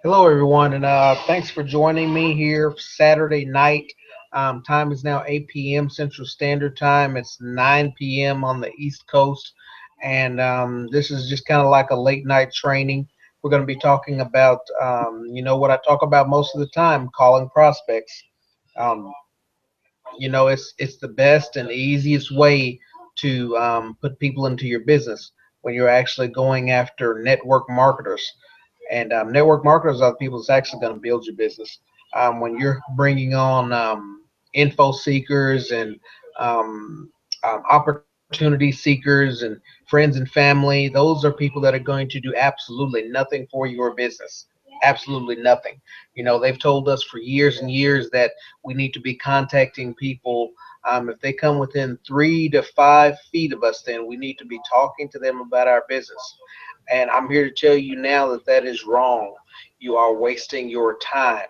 Hello, everyone, and thanks for joining me here Saturday night. Time is now 8 p.m. Central Standard Time. It's 9 p.m. on the East Coast, and this is just kind of like a late night training. We're going to be talking about, what I talk about most of the time, calling prospects. Um, it's the best and easiest way to put people into your business when you're actually going after network marketers. And network marketers are the people that's actually going to build your business. When you're bringing on info seekers and um, opportunity seekers and friends and family, those are people that are going to do absolutely nothing for your business. Absolutely nothing. They've told us for years and years that we need to be contacting people. If they come within 3 to 5 feet of us, then we need to be talking to them about our business. And I'm here to tell you now that that is wrong. You are wasting your time.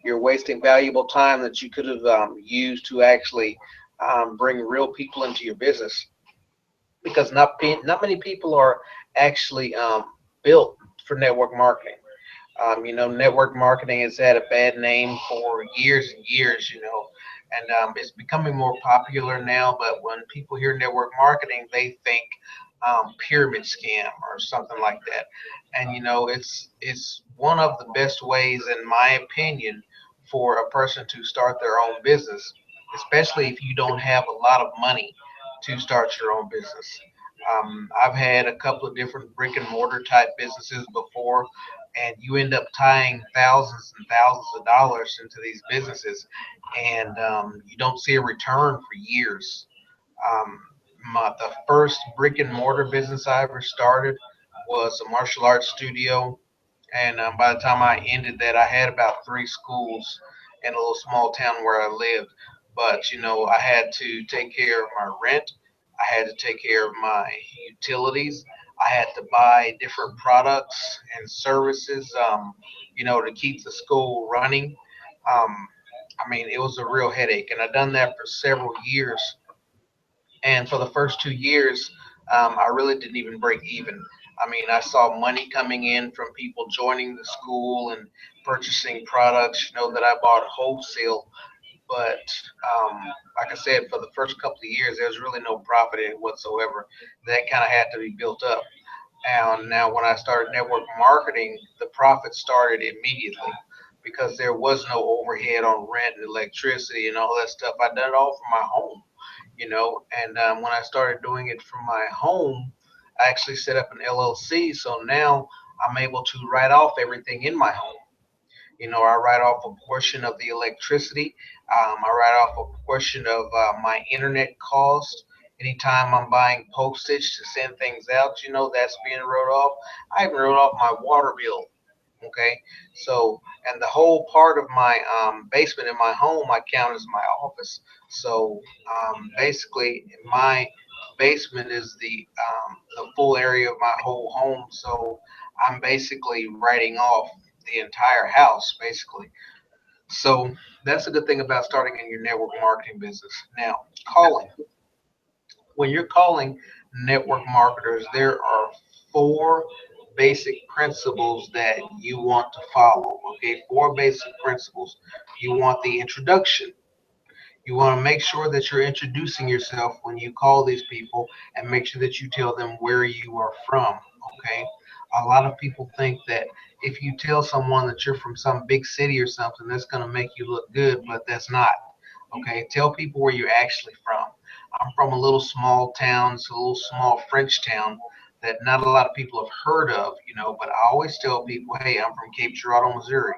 You're wasting valuable time that you could have used to actually bring real people into your business because not many people are actually built for network marketing. Network marketing has had a bad name for years and years, and it's becoming more popular now. But when people hear network marketing, they think pyramid scam or something like that. And it's one of the best ways, in my opinion, for a person to start their own business, especially if you don't have a lot of money to start your own business. I've had a couple of different brick and mortar type businesses before, and you end up tying thousands and thousands of dollars into these businesses, and you don't see a return for years. Um, the first brick and mortar business I ever started was a martial arts studio, and by the time I ended that, I had about three schools in a little small town where I lived. But I had to take care of my rent. I had to take care of my utilities. I had to buy different products and services, to keep the school running. Um, I mean, it was a real headache, and I've done that for several years. And for the first 2 years, I really didn't even break even. I mean, I saw money coming in from people joining the school and purchasing products, that I bought wholesale. But um, like I said, for the first couple of years, there was really no profit in it whatsoever. That kind of had to be built up. And now, when I started network marketing, the profit started immediately because there was no overhead on rent and electricity and all that stuff. I done it all from my home, and when I started doing it from my home, I actually set up an LLC. So now I'm able to write off everything in my home. I write off a portion of the electricity. I write off a portion of my internet cost. Anytime I'm buying postage to send things out, that's being wrote off. I even wrote off my water bill. Okay, so and the whole part of my basement in my home I count as my office. So basically, my basement is the full area of my whole home. So I'm basically writing off the entire house, basically. So that's a good thing about starting in your network marketing business. Now, calling. When you're calling network marketers, there are four basic principles that you want to follow. Okay, four basic principles. You want the introduction. You want to make sure that you're introducing yourself when you call these people and make sure that you tell them where you are from. Okay. A lot of people think that if you tell someone that you're from some big city or something, that's going to make you look good, but that's not. Okay. Tell people where you're actually from. I'm from a little small town, it's a little small French town that not a lot of people have heard of, but I always tell people, hey, I'm from Cape Girardeau, Missouri.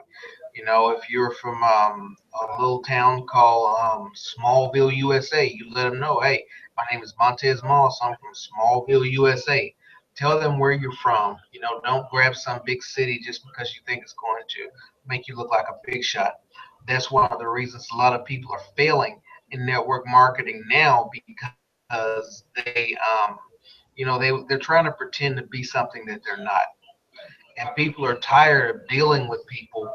If you're from a little town called Smallville, USA, you let them know, hey, my name is Montez Moss. I'm from Smallville, USA. Tell them where you're from. Don't grab some big city just because you think it's going to make you look like a big shot. That's one of the reasons a lot of people are failing in network marketing now because they're trying to pretend to be something that they're not, and people are tired of dealing with people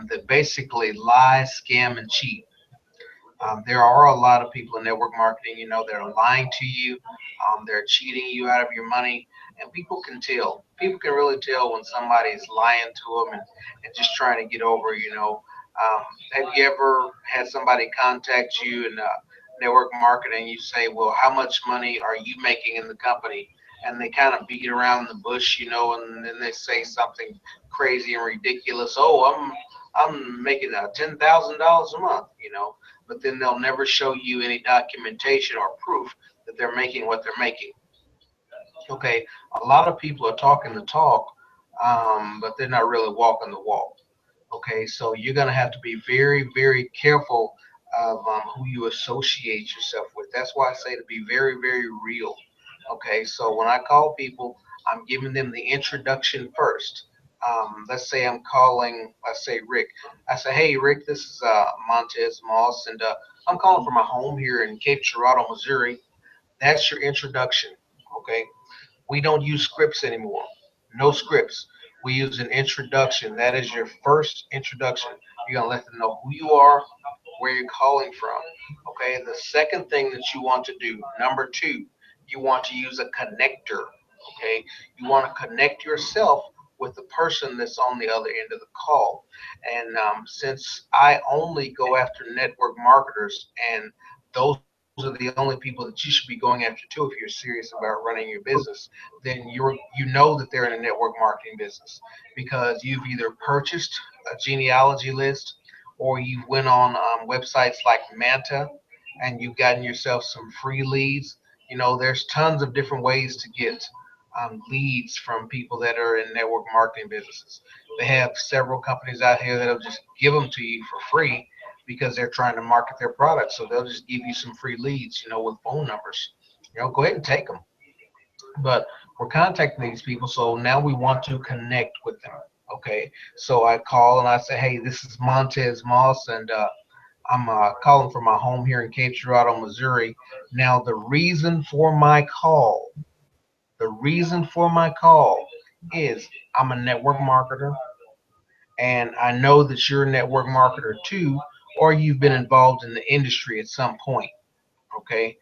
that basically lie, scam, and cheat. There are a lot of people in network marketing, that are lying to you. They're cheating you out of your money, and people can tell. People can really tell when somebody's lying to them and just trying to get over. Have you ever had somebody contact you in network marketing? You say, "Well, how much money are you making in the company?" And they kind of beat around the bush, and then they say something crazy and ridiculous. Oh, I'm making $10,000 a month, but then they'll never show you any documentation or proof that they're making what they're making. Okay, a lot of people are talking the talk, but they're not really walking the walk. Okay, so you're going to have to be very, very careful of who you associate yourself with. That's why I say to be very, very real. Okay, so when I call people, I'm giving them the introduction first. Let's say I'm calling, let's say Rick. I say, hey, Rick, this is Montez Moss, and I'm calling from my home here in Cape Girardeau, Missouri. That's your introduction. Okay, we don't use scripts anymore. No scripts. We use an introduction. That is your first introduction. You're going to let them know who you are, where you're calling from. Okay. The second thing that you want to do, number two, you want to use a connector. Okay. You want to connect yourself with the person that's on the other end of the call. And since I only go after network marketers, and those are the only people that you should be going after too if you're serious about running your business, then you know that they're in a network marketing business because you've either purchased a genealogy list or you've went on websites like Manta and you've gotten yourself some free leads. There's tons of different ways to get leads from people that are in network marketing businesses. They have several companies out here that'll just give them to you for free because they're trying to market their products. So they'll just give you some free leads, with phone numbers. Go ahead and take them. But we're contacting these people, so now we want to connect with them. Okay, so I call and I say, hey, this is Montez Moss, and I'm calling from my home here in Cape Girardeau, Missouri. Now, the reason for my call is I'm a network marketer, and I know that you're a network marketer too, or you've been involved in the industry at some point. Okay,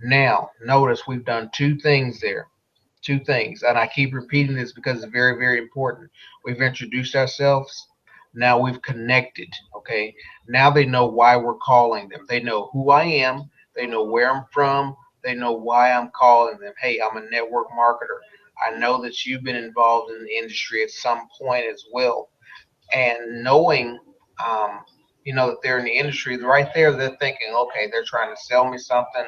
now notice we've done two things there. Two things, and I keep repeating this because it's very, very important. We've introduced ourselves. Now we've connected. Okay. Now they know why we're calling them. They know who I am. They know where I'm from. They know why I'm calling them. Hey, I'm a network marketer. I know that you've been involved in the industry at some point as well, and knowing that they're in the industry right there, they're thinking, okay, they're trying to sell me something,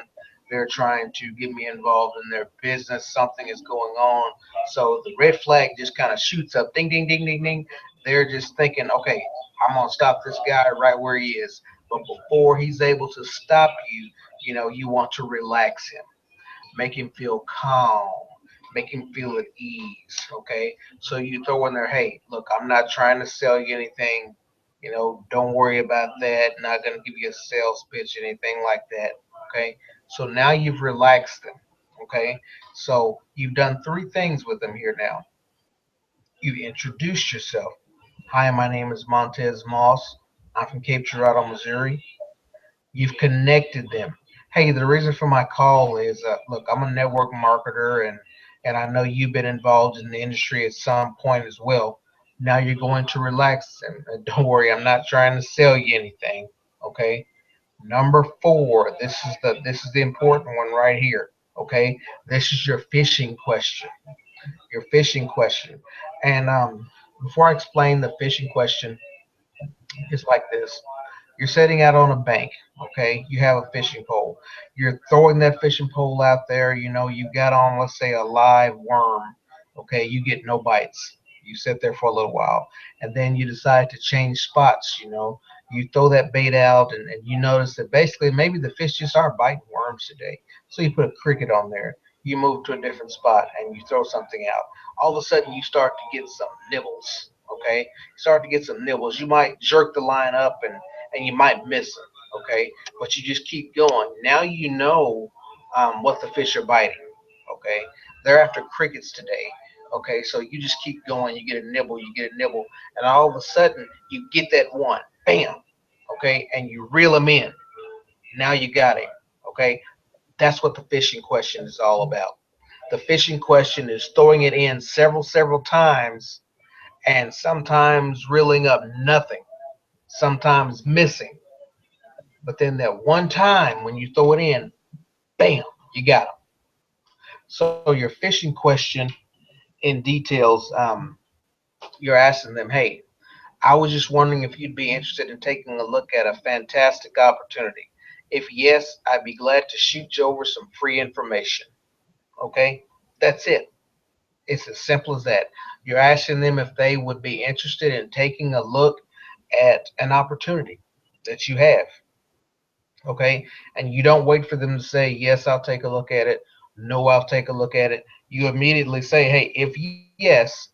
they're trying to get me involved in their business, something is going on. So the red flag just kind of shoots up, ding ding ding ding ding. They're just thinking, okay, I'm going to stop this guy right where he is. But before he's able to stop you, you want to relax him, make him feel calm, make him feel at ease. Okay, so you throw in there, hey, look, I'm not trying to sell you anything. Don't worry about that. Not going to give you a sales pitch, anything like that. Okay, so now you've relaxed them. Okay, so you've done three things with them here now. You've introduced yourself. Hi, my name is Montez Moss. I'm from Cape Girardeau, Missouri. You've connected them. Hey, the reason for my call is, look, I'm a network marketer, and I know you've been involved in the industry at some point as well. Now you're going to relax, and don't worry, I'm not trying to sell you anything. Okay. Number four, this is the important one right here. Okay, this is your fishing question. Your fishing question, and before I explain the fishing question, it's like this. You're setting out on a bank, okay? You have a fishing pole. You're throwing that fishing pole out there, you got on, let's say, a live worm, okay? You get no bites. You sit there for a little while, and then you decide to change spots. You throw that bait out, and you notice that basically maybe the fish just aren't biting worms today. So you put a cricket on there. You move to a different spot, and you throw something out. All of a sudden, you start to get some nibbles, okay? Start to get some nibbles. You might jerk the line up and you might miss them, okay? But you just keep going. Now you know what the fish are biting, okay? They're after crickets today, okay? So you just keep going. You get a nibble, and all of a sudden you get that one, bam, okay? And you reel them in, Now you got him. Okay, that's what the fishing question is all about. The fishing question is throwing it in several times and sometimes reeling up nothing, sometimes missing. But then that one time when you throw it in, bam, you got them. So your fishing question in details, you're asking them, hey, I was just wondering if you'd be interested in taking a look at a fantastic opportunity. If yes, I'd be glad to shoot you over some free information. Okay, that's it. It's as simple as that. You're asking them if they would be interested in taking a look at an opportunity that you have. Okay, and you don't wait for them to say, yes, I'll take a look at it. No, I'll take a look at it. You immediately say, hey, if yes,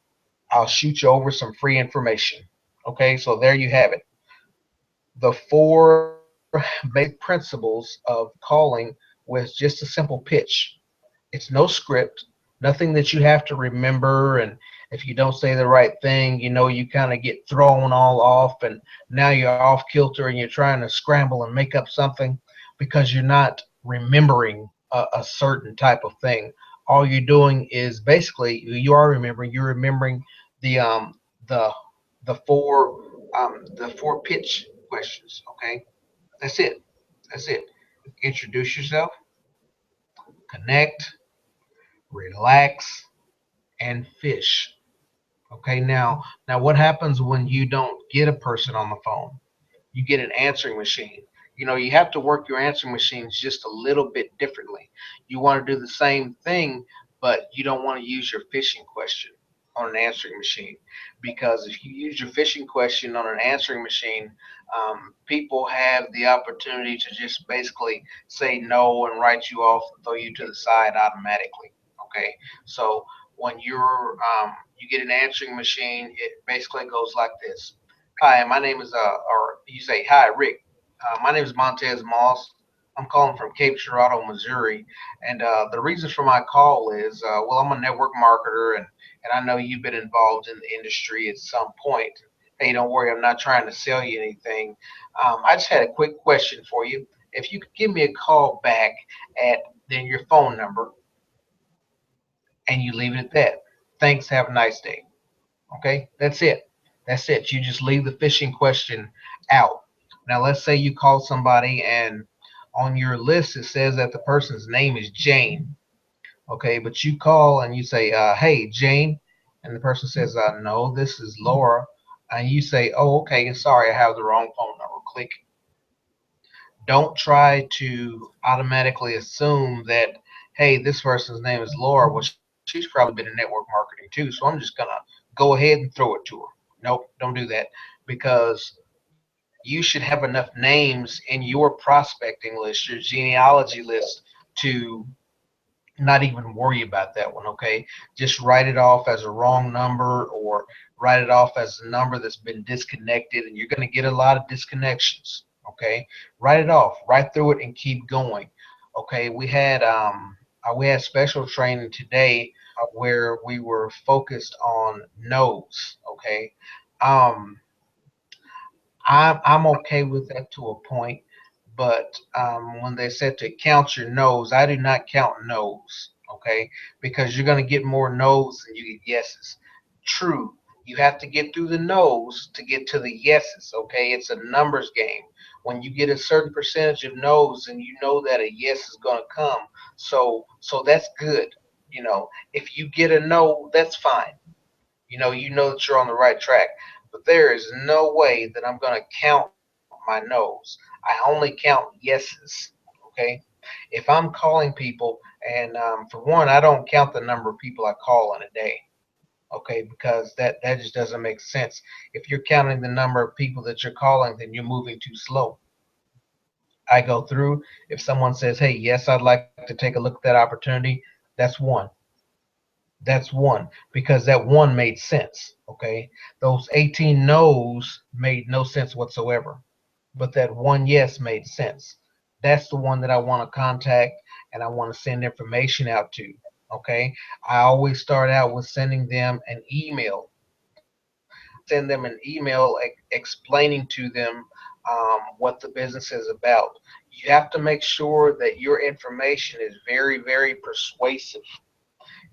I'll shoot you over some free information. Okay, so there you have it. The four basic principles of calling with just a simple pitch. It's no script, nothing that you have to remember. And if you don't say the right thing, you kind of get thrown all off, and now you're off kilter and you're trying to scramble and make up something because you're not remembering a certain type of thing. All you're doing is basically you're remembering the the the four pitch questions. Okay, that's it. That's it. Introduce yourself, connect, relax, and fish. Okay, now what happens when you don't get a person on the phone? You get an answering machine. You have to work your answering machines just a little bit differently. You want to do the same thing, but you don't want to use your fishing question on an answering machine, because if you use your fishing question on an answering machine, people have the opportunity to just basically say no and write you off and throw you to the side automatically. Okay, so when you get an answering machine, it basically goes like this. Hi, my name is or you say, hi, Rick. My name is Montez Moss. I'm calling from Cape Girardeau, Missouri, and the reason for my call is, well, I'm a network marketer, and I know you've been involved in the industry at some point. Hey, don't worry, I'm not trying to sell you anything. I just had a quick question for you. If you could give me a call back at then your phone number, and you leave it at that. Thanks. Have a nice day. Okay, that's it. That's it. You just leave the fishing question out. Now, let's say you call somebody and on your list it says that the person's name is Jane. Okay, but you call and you say, hey, Jane. And the person says, no, this is Laura. And you say, oh, okay, sorry, I have the wrong phone number. Click. Don't try to automatically assume that, hey, this person's name is Laura. Well, she's probably been in network marketing too, so I'm just going to go ahead and throw it to her. Nope, don't do that, because you should have enough names in your prospecting list, your genealogy list, to not even worry about that one. Okay, just write it off as a wrong number, or write it off as a number that's been disconnected, and you're going to get a lot of disconnections. Okay, write it off, write through it, and keep going. Okay, we had special training today where we were focused on no's. Okay, um, I'm okay with that to a point, but when they said to count your no's, I do not count no's. Okay, because you're going to get more no's than you get yeses. True, you have to get through the no's to get to the yeses. Okay, it's a numbers game. When you get a certain percentage of no's, and you know that a yes is going to come, so that's good. If you get a no, that's fine. You know that you're on the right track. But there is no way that I'm going to count my no's. I only count yeses. Okay. If I'm calling people, and for one, I don't count the number of people I call in a day. Okay, because that just doesn't make sense. If you're counting the number of people that you're calling, then you're moving too slow. I go through. If someone says, hey, yes, I'd like to take a look at that opportunity, that's one. That's one, because that one made sense. Okay, those 18 no's made no sense whatsoever, but that one yes made sense. That's the one that I want to contact and I want to send information out to. Okay, I always start out with sending them an email. I send them an email explaining to them what the business is about. You have to make sure that your information is very, very persuasive.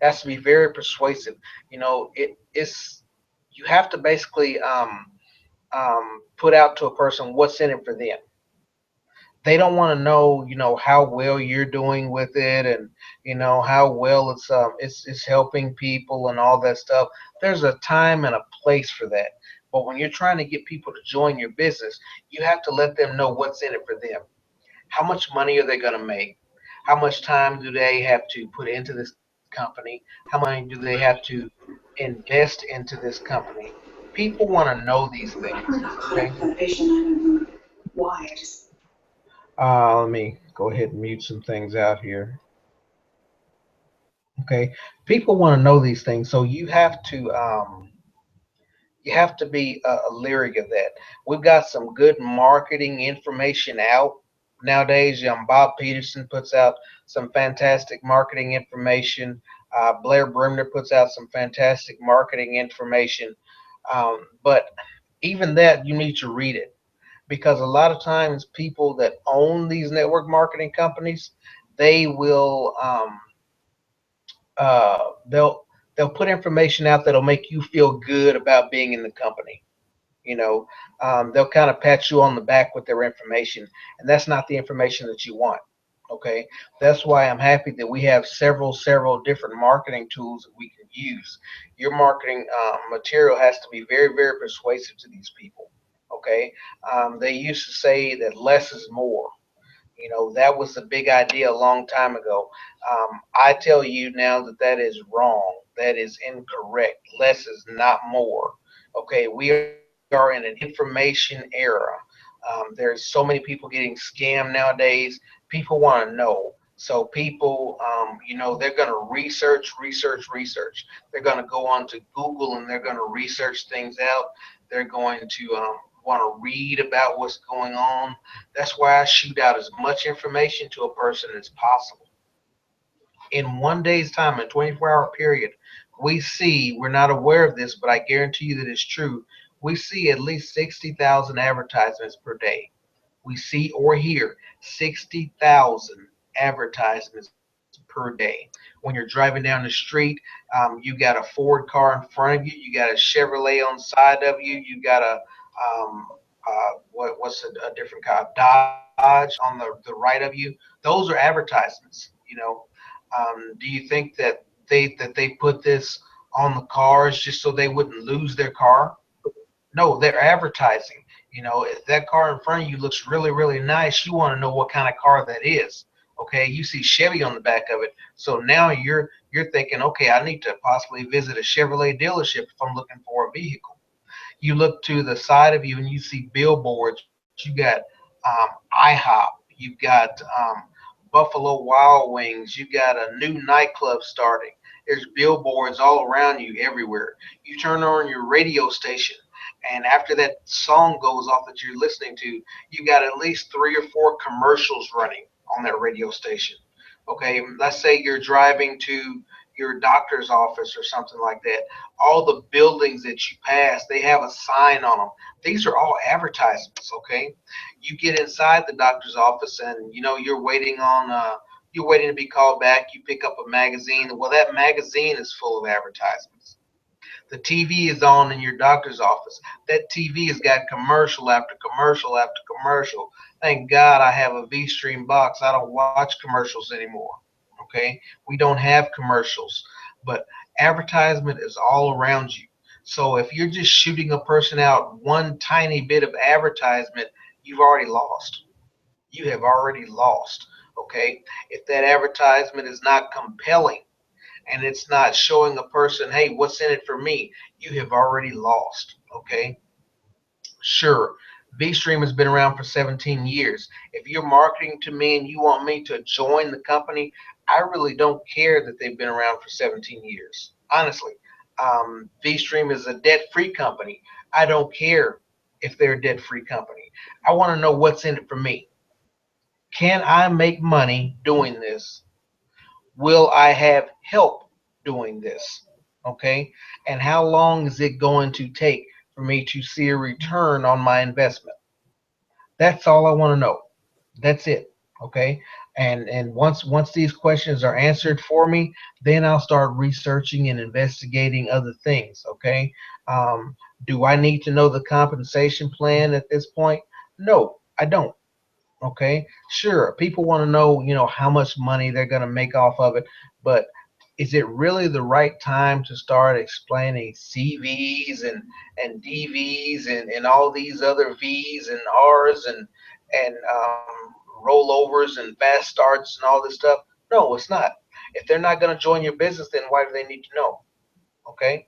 It has to be very persuasive. It's you have to basically put out to a person what's in it for them. They don't want to know, how well you're doing with it, and how well it's helping people and all that stuff. There's a time and a place for that. But when you're trying to get people to join your business, you have to let them know what's in it for them. How much money are they going to make? How much time do they have to put into this company? How much money do they have to invest into this company? People want to know these I things. got caught up Okay. with that patient. I don't know why. I just Let me go ahead and mute some things out here. Okay. People want to know these things, so you have to be leery of that. We've got some good marketing information out nowadays. Bob Peterson puts out some fantastic marketing information. Blair Bremner puts out some fantastic marketing information. But even that, you need to read it, because a lot of times people that own these network marketing companies, they will they'll put information out that'll make you feel good about being in the company. you know they'll kind of pat you on the back with their information, and that's not the information that you want. Okay. That's why I'm happy that we have several different marketing tools that we can use. Your marketing material has to be very, very persuasive to these people. Okay. They used to say that less is more. That was the big idea a long time ago. I tell you now that that is wrong. That is incorrect. Less is not more. Okay, we are in an information era. There's so many people getting scammed nowadays. People want to know. So people, they're going to research. They're going to go on to Google and they're going to research things out. They're going to want to read about what's going on. That's why I shoot out as much information to a person as possible. In one day's time, a 24-hour period, we're not aware of this, but I guarantee you that it's true. We see at least 60,000 advertisements per day. We see or hear 60,000 advertisements per day. When you're driving down the street, you got a Ford car in front of you, you got a Chevrolet on the side of you, you got what's a different car, Dodge on the right of you. Those are advertisements. Do you think that they put this on the cars just so they wouldn't lose their car? No, they're advertising. If that car in front of you looks really, really nice, you want to know what kind of car that is. Okay, you see Chevy on the back of it, so now you're thinking, okay, I need to possibly visit a Chevrolet dealership if I'm looking for a vehicle. You look to the side of you and you see billboards. You got IHOP, you've got Buffalo Wild Wings, you got a new nightclub starting. There's billboards all around you everywhere. You turn on your radio station, and after that song goes off that you're listening to, you got at least three or four commercials running on that radio station. Okay, let's say you're driving to your doctor's office or something like that. All the buildings that you pass, they have a sign on them. These are all advertisements. Okay, you get inside the doctor's office, and you're waiting to be called back. You pick up a magazine. Well, that magazine is full of advertisements. The TV is on in your doctor's office. That TV has got commercial after commercial after commercial. Thank God I have a Vstream box. I don't watch commercials anymore. Okay? We don't have commercials, but advertisement is all around you. So if you're just shooting a person out one tiny bit of advertisement, you've already lost. You have already lost. Okay? If that advertisement is not compelling, and it's not showing a person, hey, what's in it for me, you have already lost. Okay. Sure, Vstream has been around for 17 years. If you're marketing to me and you want me to join the company, I really don't care that they've been around for 17 years. Honestly, Vstream is a debt-free company. I don't care if they're a debt-free company. I want to know what's in it for me. Can I make money doing this? Will I have help doing this? Okay. And how long is it going to take for me to see a return on my investment? That's all I want to know. That's it. Okay. And once these questions are answered for me, then I'll start researching and investigating other things. Okay. Um, do I need to know the compensation plan at this point? No, I don't. Okay, sure. People want to know, how much money they're going to make off of it, but is it really the right time to start explaining CVs and DVs and all these other V's and R's and rollovers and fast starts and all this stuff? No, it's not. If they're not going to join your business, then why do they need to know? Okay,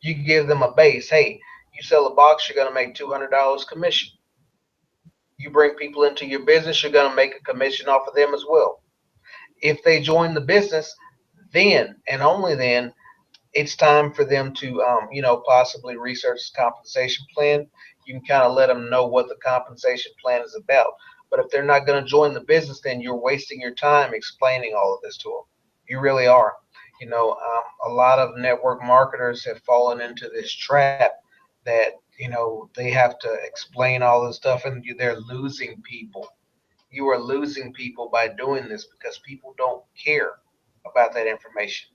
you give them a base. Hey, you sell a box, you're going to make $200 commission. You bring people into your business, you're going to make a commission off of them as well. If they join the business, then and only then it's time for them to, possibly research the compensation plan. You can kind of let them know what the compensation plan is about. But if they're not going to join the business, then you're wasting your time explaining all of this to them. You really are. A lot of network marketers have fallen into this trap that, they have to explain all this stuff and they're losing people. You are losing people by doing this because people don't care about that information.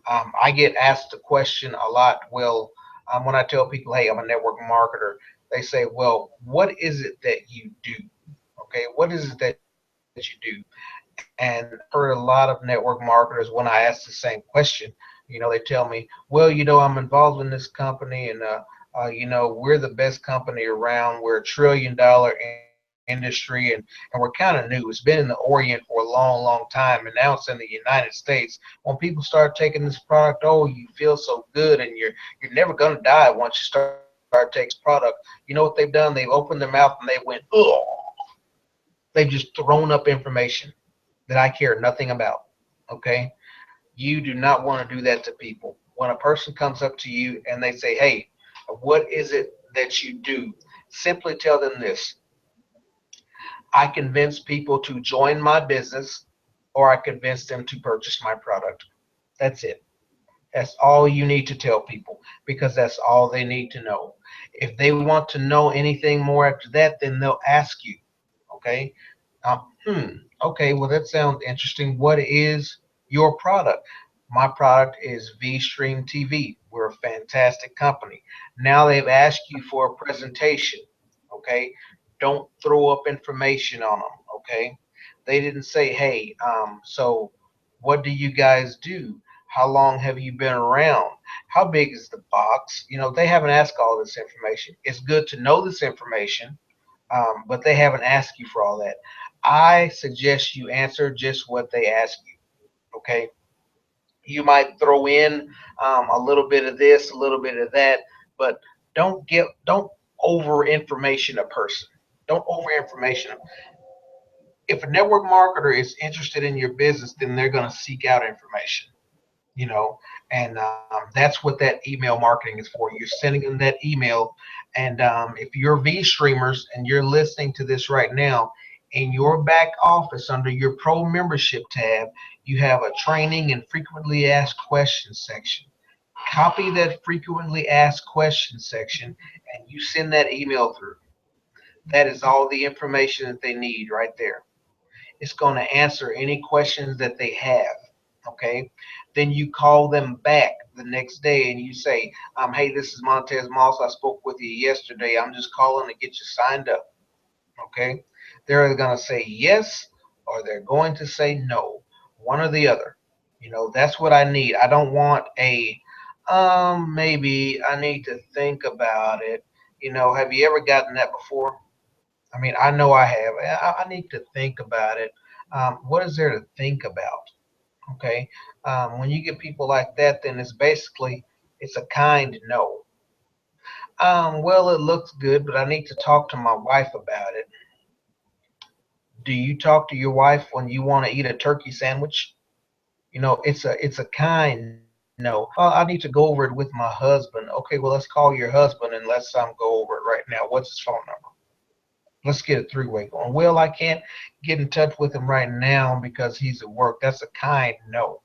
I get asked the question a lot. Well, when I tell people, hey, I'm a network marketer, they say, well, what is it that you do? Okay, what is it that you do? And I've heard a lot of network marketers when I ask the same question, they tell me, well, I'm involved in this company and we're the best company around. We're $1 trillion industry and we're kind of new. It's been in the Orient for a long, long time and now it's in the United States. When people start taking this product, oh, you feel so good and you're never going to die once you start taking this product. You know what they've done? They've opened their mouth and they went, oh, they've just thrown up information that I care nothing about. Okay? You do not want to do that to people. When a person comes up to you and they say, hey, what is it that you do? Simply tell them this: I convince people to join my business or I convince them to purchase my product. That's it. That's all you need to tell people because that's all they need to know. If they want to know anything more after that, then they'll ask you. Okay. Okay. Well, that sounds interesting. What is your product? My product is Vstream TV. We're a fantastic company. Now they've asked you for a presentation. Okay. Don't throw up information on them. Okay. They didn't say, hey, so what do you guys do? How long have you been around? How big is the box? They haven't asked all this information. It's good to know this information, but they haven't asked you for all that. I suggest you answer just what they ask you. Okay, you might throw in a little bit of this, a little bit of that, but don't over information a person. Don't over information them. If a network marketer is interested in your business, then they're going to seek out information. you know and that's what that email marketing is for. You're sending them that email, and if you're V streamers and you're listening to this right now, in your back office under your pro membership tab, you have a training and frequently asked questions section. Copy that frequently asked questions section and you send that email through. That is all the information that they need right there. It's going to answer any questions that they have. Okay. Then you call them back the next day and you say, hey, this is Montez Moss. I spoke with you yesterday. I'm just calling to get you signed up. Okay. They're going to say yes or they're going to say no, one or the other. That's what I need. I don't want maybe I need to think about it. Have you ever gotten that before? I mean, I know I have. I need to think about it. What is there to think about? Okay. When you get people like that, then it's a kind no. Well, it looks good, but I need to talk to my wife about it. Do you talk to your wife when you want to eat a turkey sandwich? It's a kind no. I need to go over it with my husband. Okay, well, let's call your husband and let's go over it right now. What's his phone number? Let's get a three-way going. Well, I can't get in touch with him right now because he's at work. That's a kind no.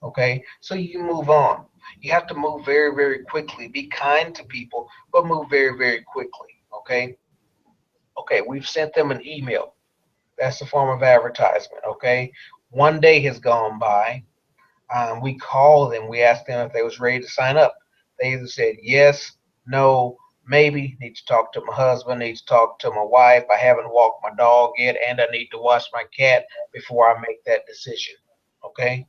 Okay, so you move on. You have to move very, very quickly. Be kind to people, but move very, very quickly. Okay, Okay, we've sent them an email. That's a form of advertisement. Okay, one day has gone by. We called them. We asked them if they was ready to sign up. They either said yes, no, maybe. Need to talk to my husband. Need to talk to my wife. I haven't walked my dog yet, and I need to wash my cat before I make that decision. Okay.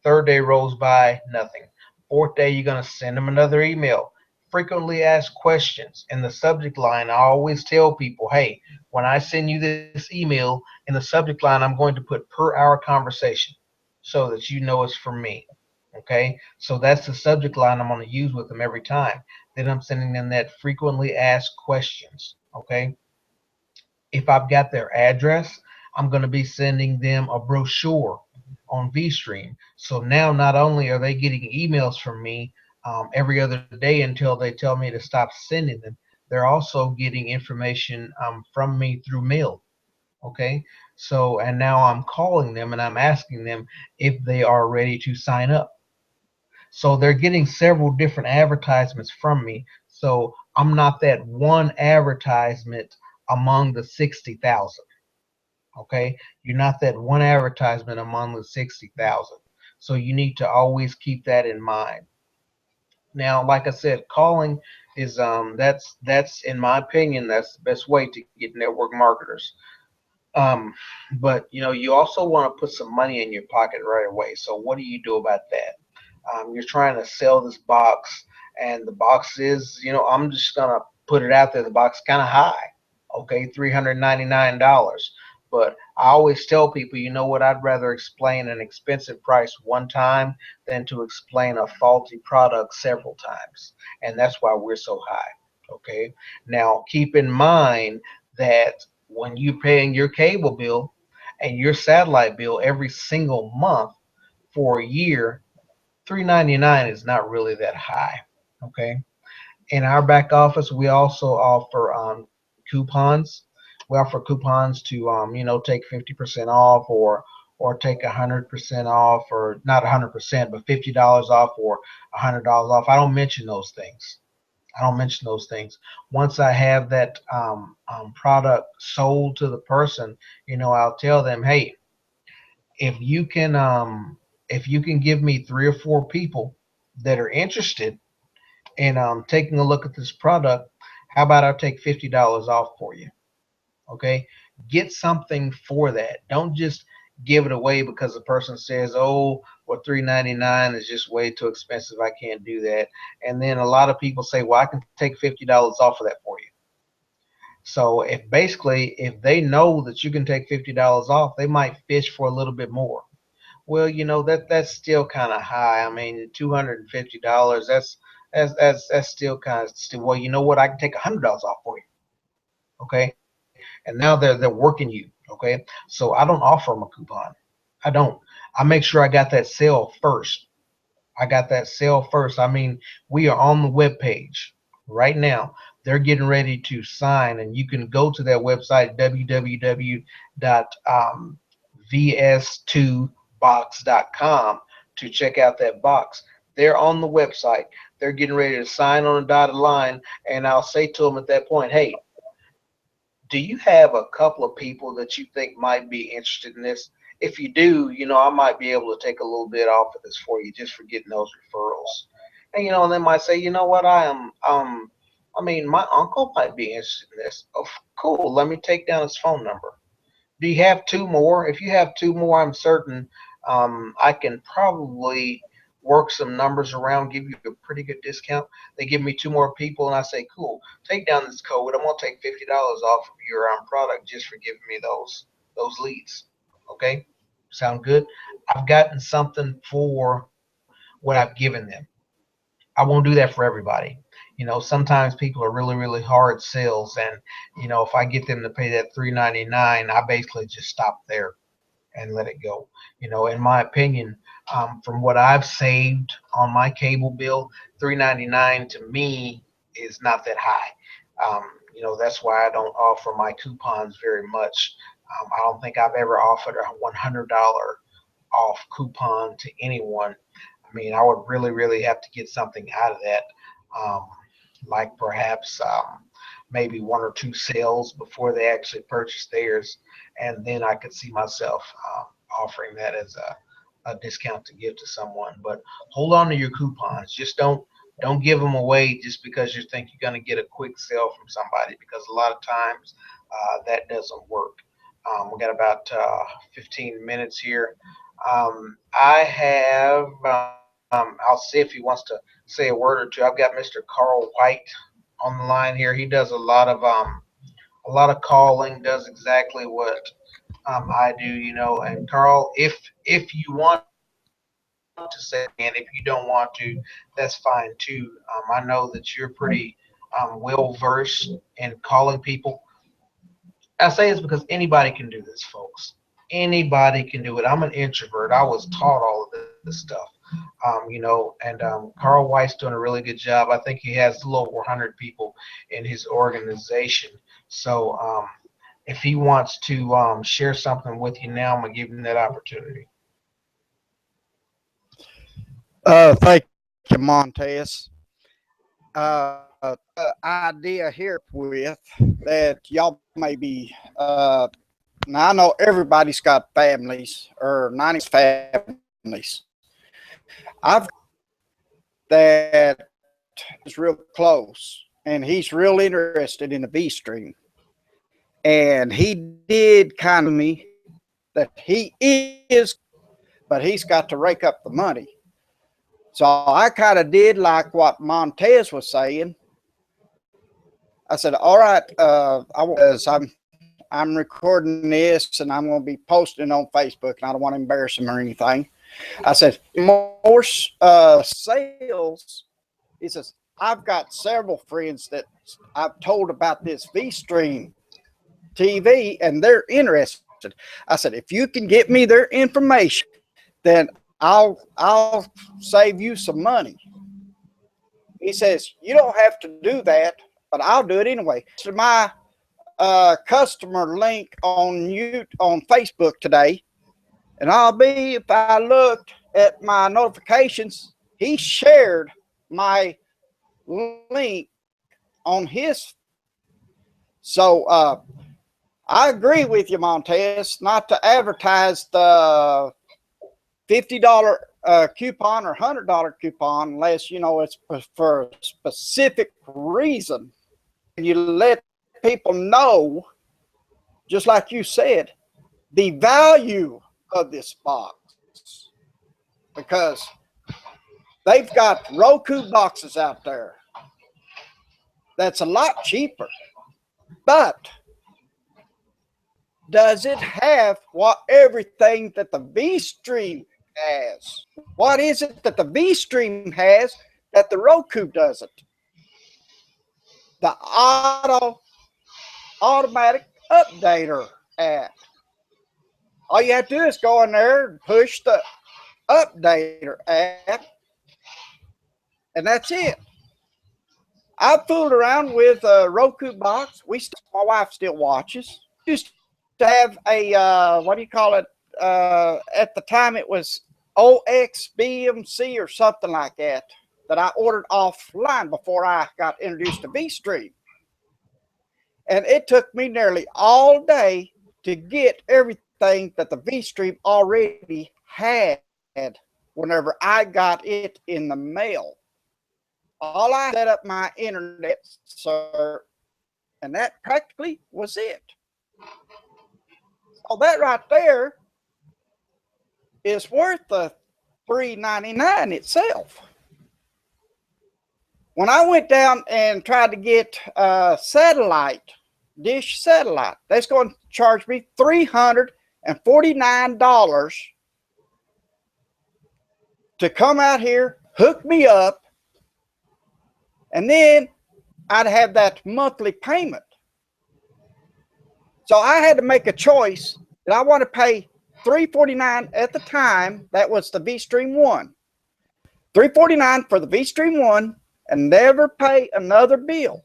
Third day rolls by, nothing. Fourth day, you're going to send them another email. Frequently asked questions. In the subject line, I always tell people, hey, when I send you this email, in the subject line, I'm going to put per hour conversation so that you know it's from me. Okay? So that's the subject line I'm going to use with them every time. Then I'm sending them that frequently asked questions. Okay? If I've got their address, I'm going to be sending them a brochure on Vstream. So now not only are they getting emails from me every other day until they tell me to stop sending them, they're also getting information from me through mail. Okay. So, and now I'm calling them and I'm asking them if they are ready to sign up. So they're getting several different advertisements from me. So I'm not that one advertisement among the 60,000. Okay, you're not that one advertisement among the 60,000. So you need to always keep that in mind. Now, like I said, calling is that's in my opinion that's the best way to get network marketers. Um, but you also want to put some money in your pocket right away. So what do you do about that? You're trying to sell this box, and the box is, I'm just gonna put it out there. The box is kind of high, okay, $399. But I always tell people, you know what? I'd rather explain an expensive price one time than to explain a faulty product several times, and that's why we're so high. Okay. Now keep in mind that when you're paying your cable bill and your satellite bill every single month for a year, 399 is not really that high. Okay. In our back office, we also offer coupons. We offer coupons to take 50% off or take 100% off, or not 100%, but $50 off or $100 off. I don't mention those things. I don't mention those things. Once I have that product sold to the person, I'll tell them, hey, if you can if you can give me three or four people that are interested in taking a look at this product, how about I take $50 off for you? Okay, get something for that. Don't just give it away because the person says, "Oh, well, 399 is just way too expensive. I can't do that." And then a lot of people say, "Well, I can take $50 off of that for you." So if they know that you can take $50 off, they might fish for a little bit more. Well, that's still kind of high. I mean, $250. That's still kind of still. Well, you know what? I can take $100 off for you. Okay, and now they're working you. Okay, so I don't offer them a coupon. I don't. I make sure I got that sale first. I got that sale first. I mean, we are on the web page right now. They're getting ready to sign, and you can go to their website www.vs2box.com to check out that box. They're on the website. They're getting ready to sign on a dotted line, and I'll say to them at that point, "Hey, do you have a couple of people that you think might be interested in this? If you do, I might be able to take a little bit off of this for you just for getting those referrals." And they might say, "You know what, I mean, my uncle might be interested in this." Oh, cool. Let me take down his phone number. Do you have two more? If you have two more, I'm certain I can probably work some numbers around, give you a pretty good discount. They give me two more people, and I say, "Cool, take down this code. I'm gonna take $50 off of your product just for giving me those leads." Okay, sound good? I've gotten something for what I've given them. I won't do that for everybody. Sometimes people are really, really hard sales, and if I get them to pay that 399, I basically just stop there and let it go. In my opinion, from what I've saved on my cable bill, 399 to me is not that high. That's why I don't offer my coupons very much. I don't think I've ever offered a $100 off coupon to anyone. I mean, I would really, really have to get something out of that. Um, like perhaps maybe one or two sales before they actually purchase theirs, and then I could see myself offering that as a discount to give to someone. But hold on to your coupons. Just don't give them away just because you think you're going to get a quick sale from somebody, because a lot of times that doesn't work. We got about 15 minutes here. I have. I'll see if he wants to say a word or two. I've got Mr. Carl White on the line here. He does a lot of calling. Does exactly what I do, you know. And Carl, if you want to say something, and if you don't want to, that's fine too. I know that you're pretty well versed in calling people. I say it's because anybody can do this, folks. Anybody can do it. I'm an introvert. I was taught all of this stuff, you know. And Carl White's doing a really good job. I think he has a little over 100 people in his organization. So if he wants to share something with you now, I'm gonna give him that opportunity. Thank you, Montez. Idea here with that y'all may be. Now I know everybody's got families, or 90 families. I've that is real close, and he's real interested in the V stream. And he did kind of me that he is, but he's got to rake up the money. So I kind of did like what Montez was saying. I said, "All right, I'm recording this and I'm going to be posting on Facebook, and I don't want to embarrass him or anything." I said, "More sales." He says, "I've got several friends that I've told about this Vstream TV, and they're interested." I said, "If you can get me their information, then I'll save you some money." He says, "You don't have to do that, but I'll do it anyway." So my customer link on Facebook today, and I'll be, if I looked at my notifications, he shared my link on his. So I agree with you, Montez, not to advertise the $50 coupon or $100 coupon unless you know it's for a specific reason. You let people know, just like you said, the value of this box, because they've got Roku boxes out there that's a lot cheaper. But does it have everything that the V Stream has? What is it that the V Stream has that the Roku doesn't? The automatic updater app. All you have to do is go in there and push the updater app, and that's it. I fooled around with a Roku box. My wife still watches. Used to have a what do you call it? At the time, it was OXBMC or something like that I ordered offline before I got introduced to Vstream, and it took me nearly all day to get everything that the Vstream already had whenever I got it in the mail. All I set up my internet search, and that practically was it. So that right there is worth the $3.99 itself. When I went down and tried to get dish satellite, that's going to charge me $349 to come out here, hook me up, and then I'd have that monthly payment. So I had to make a choice that I want to pay $349 at the time. That was the Vstream 1. $349 for the Vstream 1 and never pay another bill.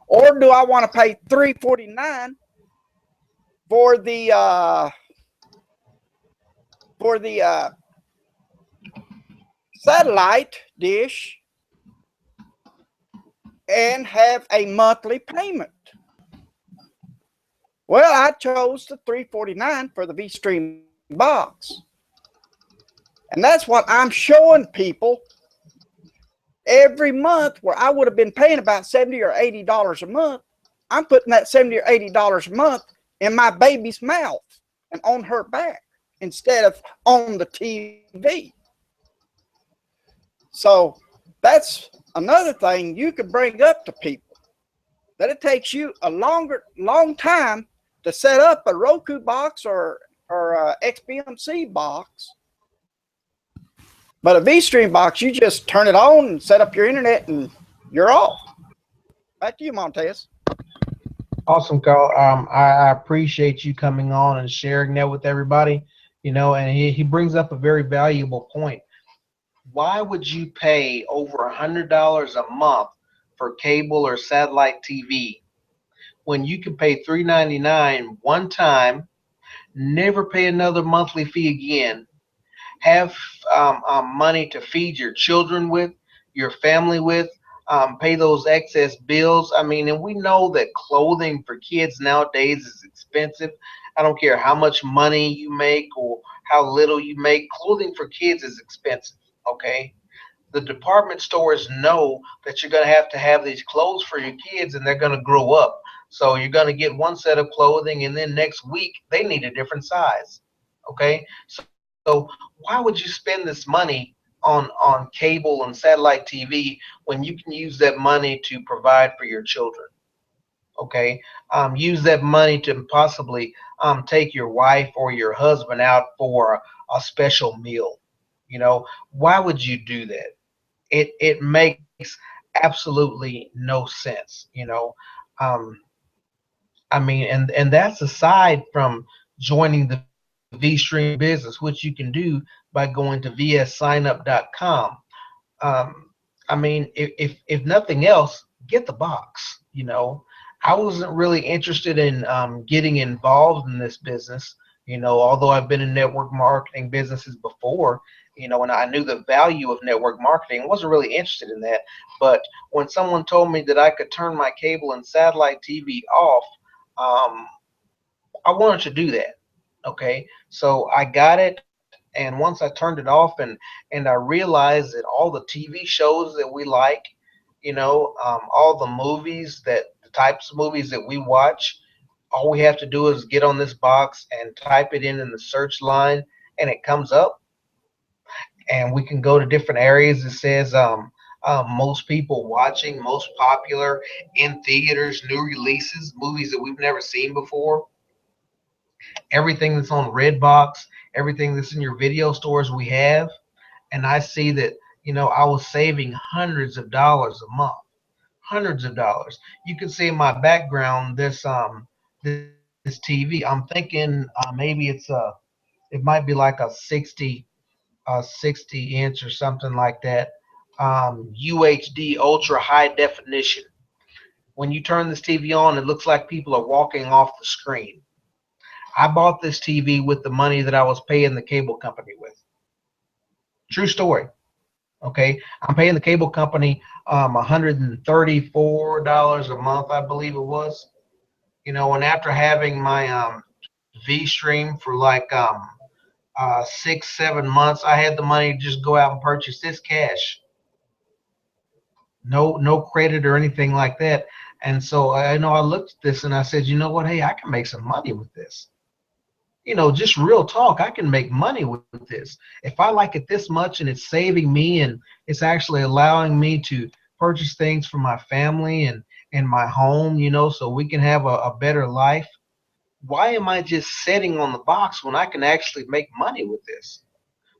Or do I want to pay $349 for the satellite dish and have a monthly payment. Well, I chose the $349 for the Vstream box. And that's what I'm showing people every month, where I would have been paying about $70 or $80 a month. I'm putting that $70 or $80 a month in my baby's mouth and on her back instead of on the TV. So that's another thing you could bring up to people, that it takes you a long time to set up a Roku box or a XBMC box. But a Vstream box, you just turn it on and set up your internet and you're off. Back to you, Montez. Awesome, Carl. I appreciate you coming on and sharing that with everybody. And he brings up a very valuable point. Why would you pay over $100 a month for cable or satellite TV when you can pay $3.99 one time, never pay another monthly fee again, have money to feed your children with, your family with, pay those excess bills. I mean, and we know that clothing for kids nowadays is expensive. I don't care how much money you make or how little you make, clothing for kids is expensive. Okay. The department stores know that you're going to have these clothes for your kids and they're going to grow up. So you're going to get one set of clothing and then next week they need a different size. Okay. So why would you spend this money on cable and satellite TV when you can use that money to provide for your children? Okay. Use that money to possibly take your wife or your husband out for a special meal. Why would you do that? It makes absolutely no sense. Um, I mean, and that's aside from joining the Vstream business, which you can do by going to vssignup.com. I mean, if nothing else, get the box. I wasn't really interested in getting involved in this business. Although I've been in network marketing businesses before, and I knew the value of network marketing, I wasn't really interested in that. But when someone told me that I could turn my cable and satellite TV off, um, I wanted to do that. Okay, so I got it, and once I turned it off and I realized that all the TV shows that we like, all the movies, that the types of movies that we watch, all we have to do is get on this box and type it in the search line, and it comes up, and we can go to different areas. It says most people watching, most popular in theaters, new releases, movies that we've never seen before, everything that's on Redbox, everything that's in your video stores we have. And I see that, I was saving hundreds of dollars a month, hundreds of dollars. You can see in my background this TV. I'm thinking maybe it might be like a 60 inch or something like that. UHD, ultra high definition. When you turn this TV on, it looks like people are walking off the screen. I bought this TV with the money that I was paying the cable company with. True story. Okay, I'm paying the cable company $134 a month, I believe it was. And after having my V-Stream for like 6, 7 months, I had the money to just go out and purchase this cash. No credit or anything like that. And so I looked at this and I said, you know what? Hey, I can make some money with this. Just real talk. I can make money with this. If I like it this much and it's saving me and it's actually allowing me to purchase things for my family and my home, so we can have a better life. Why am I just sitting on the box when I can actually make money with this?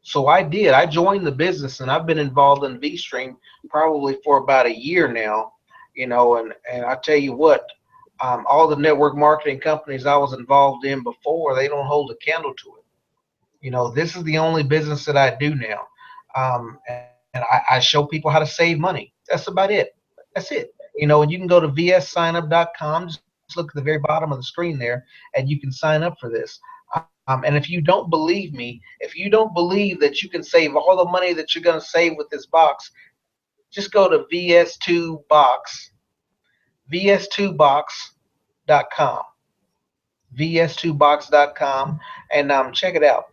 So I did. I joined the business and I've been involved in VStream probably for about a year now, and I tell you what, all the network marketing companies I was involved in before, they don't hold a candle to it. This is the only business that I do now. And I show people how to save money. That's about it. That's it. And you can go to vssignup.com, just look at the very bottom of the screen there, and you can sign up for this. And if you don't believe me, if you don't believe that you can save all the money that you're going to save with this box, just go to vs2box.com vs2box.com, vs2box.com, and check it out.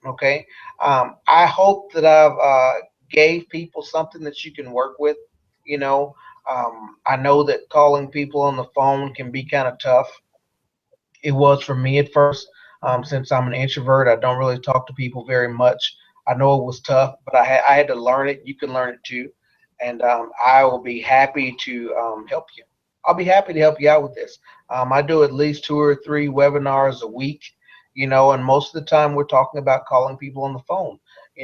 Okay. I hope that I've gave people something that you can work with. You know, I know that calling people on the phone can be kind of tough. It was for me at first. Since I'm an introvert, I don't really talk to people very much. I know it was tough, but I had to learn it. You can learn it too, and I will be happy to help you. I'll be happy to help you out with this. I do at least 2 or 3 webinars a week, and most of the time we're talking about calling people on the phone.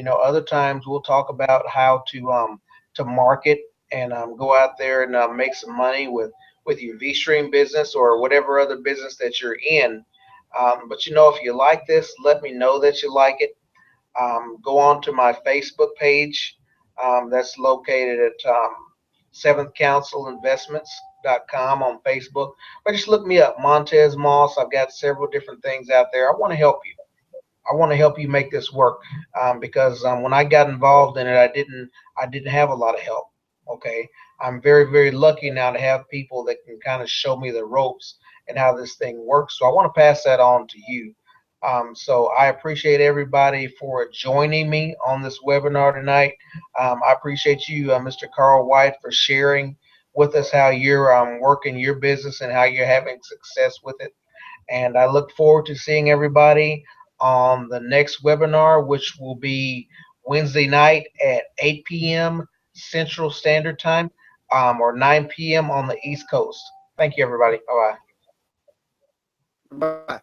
Other times we'll talk about how to market and go out there and make some money with your Vstream business or whatever other business that you're in. But if you like this, let me know that you like it. Go on to my Facebook page. That's located at Seventh Council Investments.com on Facebook. But just look me up, Montez Moss. I've got several different things out there. I want to help you. I want to help you make this work because when I got involved in it, I didn't have a lot of help. Okay, I'm very very lucky now to have people that can kind of show me the ropes and how this thing works. So I want to pass that on to you. So I appreciate everybody for joining me on this webinar tonight. I appreciate you, Mr. Carl White, for sharing with us how you're working your business and how you're having success with it. And I look forward to seeing everybody on the next webinar, which will be Wednesday night at 8 p.m. Central Standard Time, or 9 p.m. on the East Coast. Thank you, everybody. Bye bye. Bye.